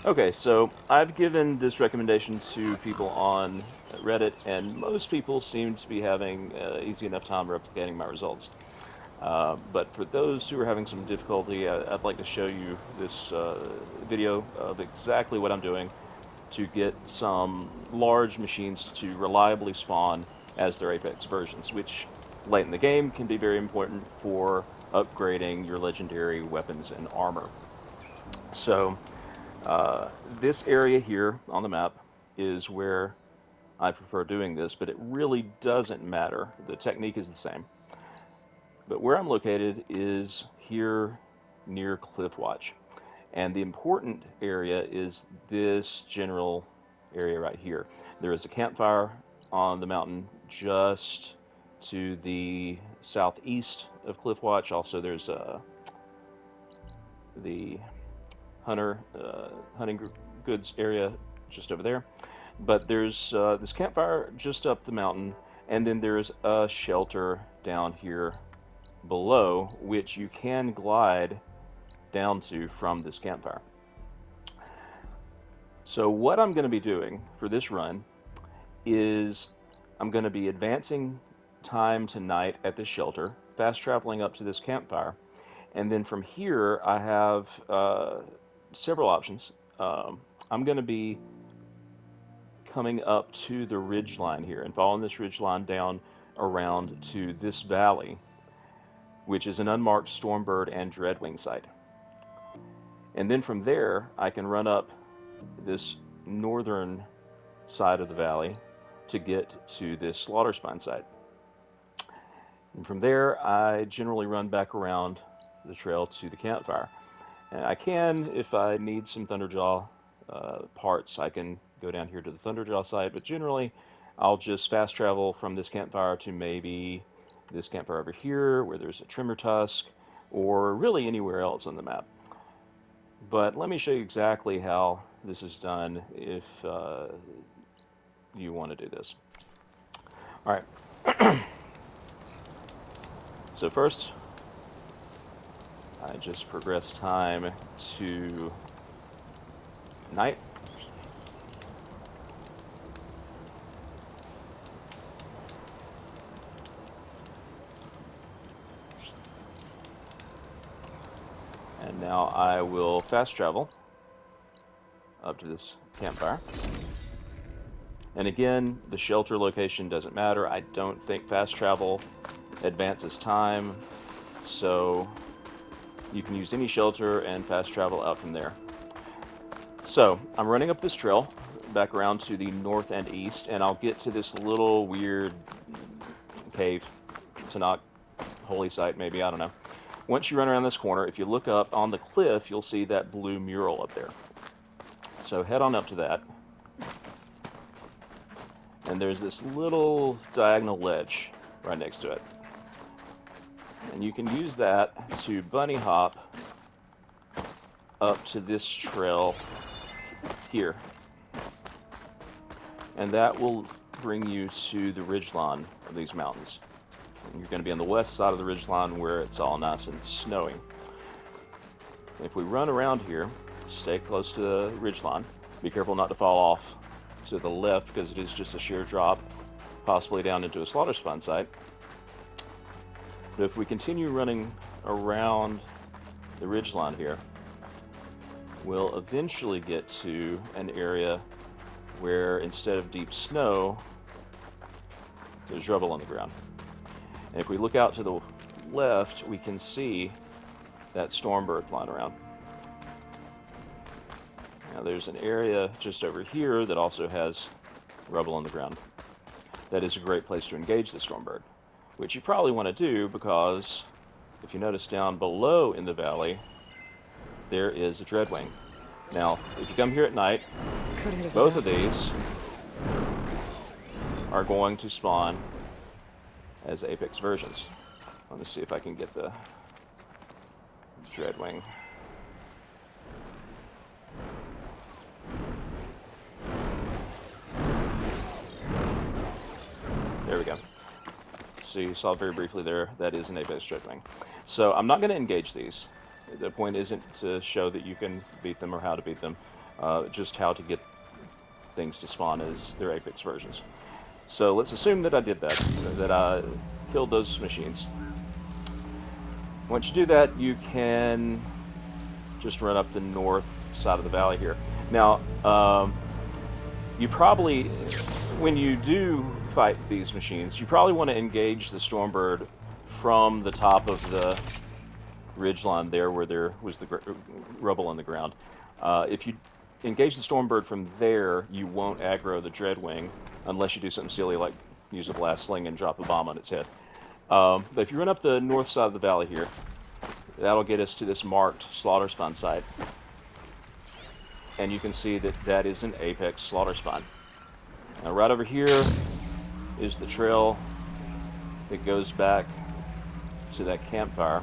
Okay, so I've given this recommendation to people on Reddit, and most people seem to be having easy enough time replicating my results. But for those who are having some difficulty, I'd like to show you this video of exactly what I'm doing to get some large machines to reliably spawn as their Apex versions, which late in the game can be very important for upgrading your legendary weapons and armor. So this area here on the map is where I prefer doing this, but it really doesn't matter. The technique is the same. But where I'm located is here near Cliffwatch. And the important area is this general area right here. There is a campfire on the mountain just to the southeast of Cliffwatch. Also, there's the hunting goods area just over there. But there's this campfire just up the mountain, and then there's a shelter down here below, which you can glide down to from this campfire. So what I'm going to be doing for this run is I'm going to be advancing time to night at this shelter, fast traveling up to this campfire, and then from here I have several options. I'm going to be coming up to the ridge line here and following this ridge line down around to this valley, which is an unmarked Stormbird and Dreadwing site. And then from there, I can run up this northern side of the valley to get to this Slaughter Spine site. And from there, I generally run back around the trail to the campfire. And I can, if I need some Thunderjaw parts, I can go down here to the Thunderjaw site, but generally, I'll just fast travel from this campfire to maybe this campfire over here where there's a Trimmer Tusk, or really anywhere else on the map. But let me show you exactly how this is done if you want to do this. All right, so first, I just progress time to night. And now I will fast travel up to this campfire. And again, the shelter location doesn't matter. I don't think fast travel advances time, so you can use any shelter and fast travel out from there. So I'm running up this trail back around to the north and east, and I'll get to this little weird cave, Tanakh holy site, maybe, I don't know. Once you run around this corner, if you look up on the cliff, you'll see that blue mural up there. So head on up to that, and there's this little diagonal ledge right next to it. And you can use that to bunny hop up to this trail here. And that will bring you to the ridgeline of these mountains. And you're going to be on the west side of the ridgeline where it's all nice and snowy. If we run around here, stay close to the ridgeline. Be careful not to fall off to the left because it is just a sheer drop, possibly down into a slaughter spawn site. But if we continue running around the ridgeline here, we'll eventually get to an area where instead of deep snow, there's rubble on the ground. And if we look out to the left, we can see that Stormbird flying around. Now there's an area just over here that also has rubble on the ground. That is a great place to engage the Stormbird, which you probably want to do because if you notice down below in the valley, there is a Dreadwing. Now, if you come here at night, both of these are going to spawn as Apex versions. Let me see if I can get the Dreadwing. There we go. So you saw very briefly there, that is an Apex Dreadwing. So I'm not going to engage these. The point isn't to show that you can beat them or how to beat them. just how to get things to spawn as their Apex versions. So let's assume that I did that, that I killed those machines. Once you do that, you can just run up the north side of the valley here. Now, you probably, when you do fight these machines, you probably want to engage the Stormbird from the top of the ridgeline there where there was the rubble on the ground. If you engage the Stormbird from there, you won't aggro the Dreadwing unless you do something silly like use a blast sling and drop a bomb on its head. But if you run up the north side of the valley here, that'll get us to this marked slaughter spawn site. And you can see that that is an Apex slaughter spawn. Now right over here is the trail that goes back to that campfire.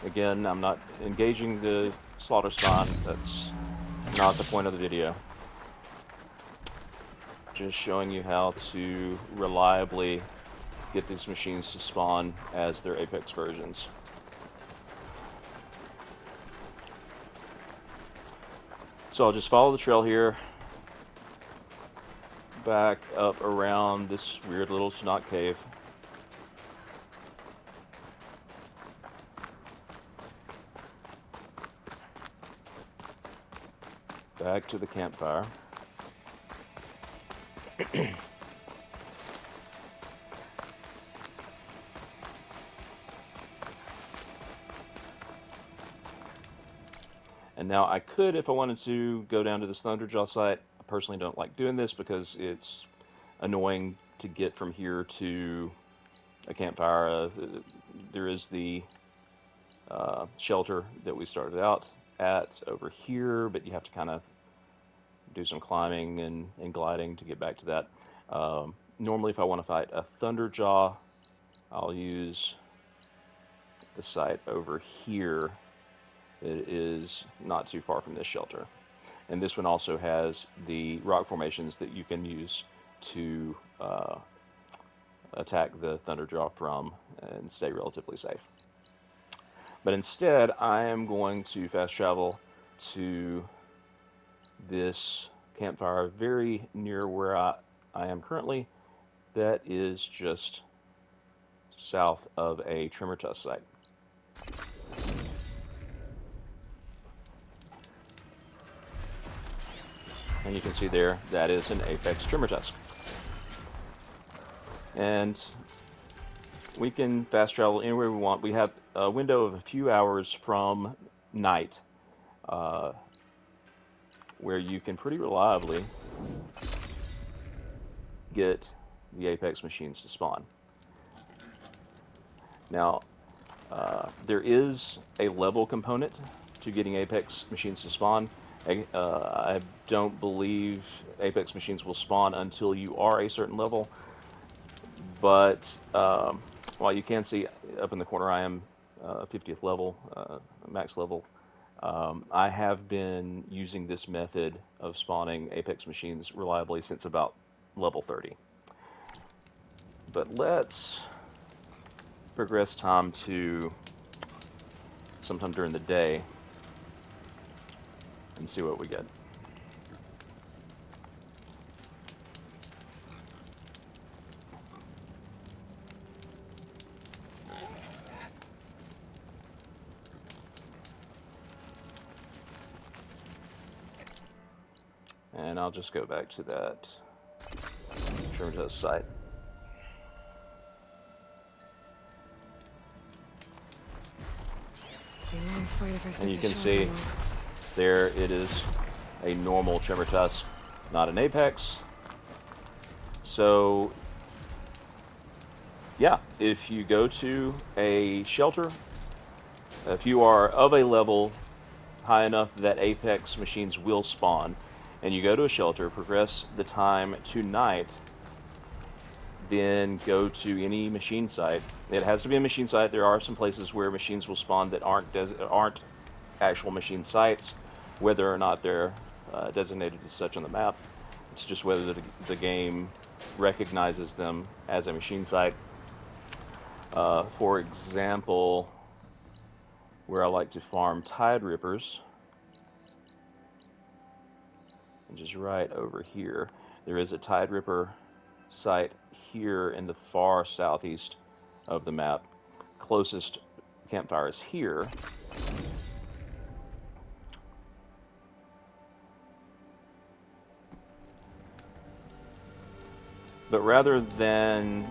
Again, I'm not engaging the slaughter spawn. That's not the point of the video. Just showing you how to reliably get these machines to spawn as their Apex versions. So I'll just follow the trail here, back up around this weird little snot cave. Back to the campfire. And now I could, if I wanted to, go down to this Thunderjaw site. I personally don't like doing this because it's annoying to get from here to a campfire. There is the shelter that we started out at over here, but you have to kind of do some climbing and gliding to get back to that. Normally, if I want to fight a Thunderjaw, I'll use the site over here. It is not too far from this shelter. And this one also has the rock formations that you can use to attack the Thunderjaw from and stay relatively safe. But instead, I am going to fast travel to this campfire very near where I am currently. That is just south of a Tremor Tusk site. And you can see there, that is an Apex Tremor Tusk. And we can fast travel anywhere we want. We have a window of a few hours from night where you can pretty reliably get the Apex machines to spawn. Now, there is a level component to getting Apex machines to spawn. I don't believe Apex machines will spawn until you are a certain level, but while you can see up in the corner I am 50th level, max level, I have been using this method of spawning Apex machines reliably since about level 30. But let's progress time to sometime during the day and see what we get. And I'll just go back to that Tremor Tusk site. And you can see there it is, a normal Tremor Tusk, not an Apex. So yeah, if you go to a shelter, if you are of a level high enough that Apex machines will spawn, and you go to a shelter, progress the time to night, then go to any machine site. It has to be a machine site. There are some places where machines will spawn that aren't actual machine sites, whether or not they're designated as such on the map. It's just whether the game recognizes them as a machine site. For example, where I like to farm tide rippers, which is right over here. There is a tide ripper site here in the far southeast of the map. Closest campfire is here. But rather than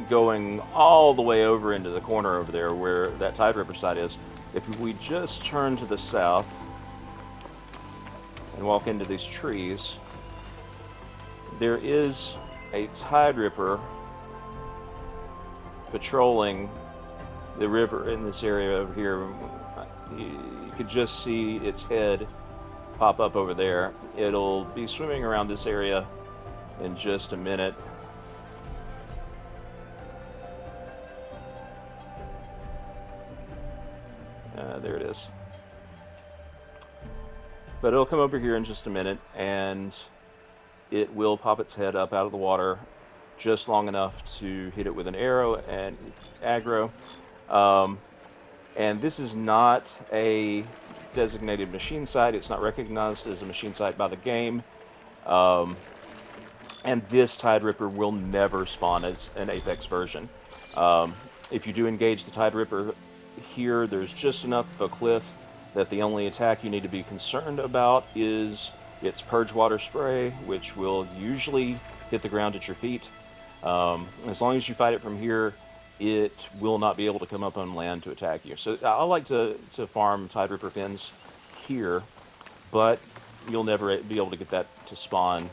going all the way over into the corner over there where that tide ripper site is, if we just turn to the south and walk into these trees, there is a tide ripper patrolling the river in this area over here. You could just see its head pop up over there. It'll be swimming around this area in just a minute. There it is. But it'll come over here in just a minute, and it will pop its head up out of the water just long enough to hit it with an arrow and aggro. Um, and this is not a designated machine site. It's not recognized as a machine site by the game. Um, and this Tide Ripper will never spawn as an Apex version. Um, if you do engage the Tide Ripper here, there's just enough of a cliff that the only attack you need to be concerned about is its Purge Water Spray, which will usually hit the ground at your feet. As long as you fight it from here, it will not be able to come up on land to attack you. So I like to farm Tide Ripper fins here, but you'll never be able to get that to spawn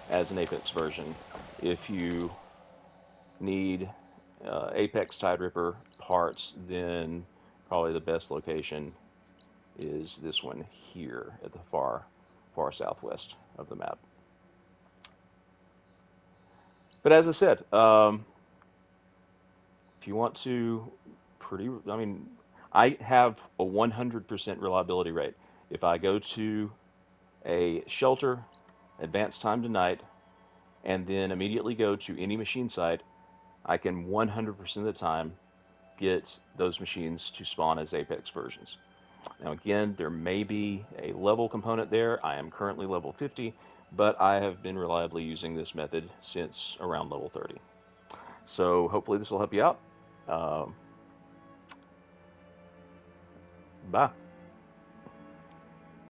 as an Apex version. If you need Apex Tide Ripper parts, then probably the best location is this one here at the far southwest of the map. But as I said, if you want to, I mean, I have a 100% reliability rate. If I go to a shelter, advance time to night, and then immediately go to any machine site, I can 100% of the time get those machines to spawn as Apex versions. Now again, there may be a level component there. I am currently level 50, but I have been reliably using this method since around level 30. So hopefully this will help you out. Um, Bye.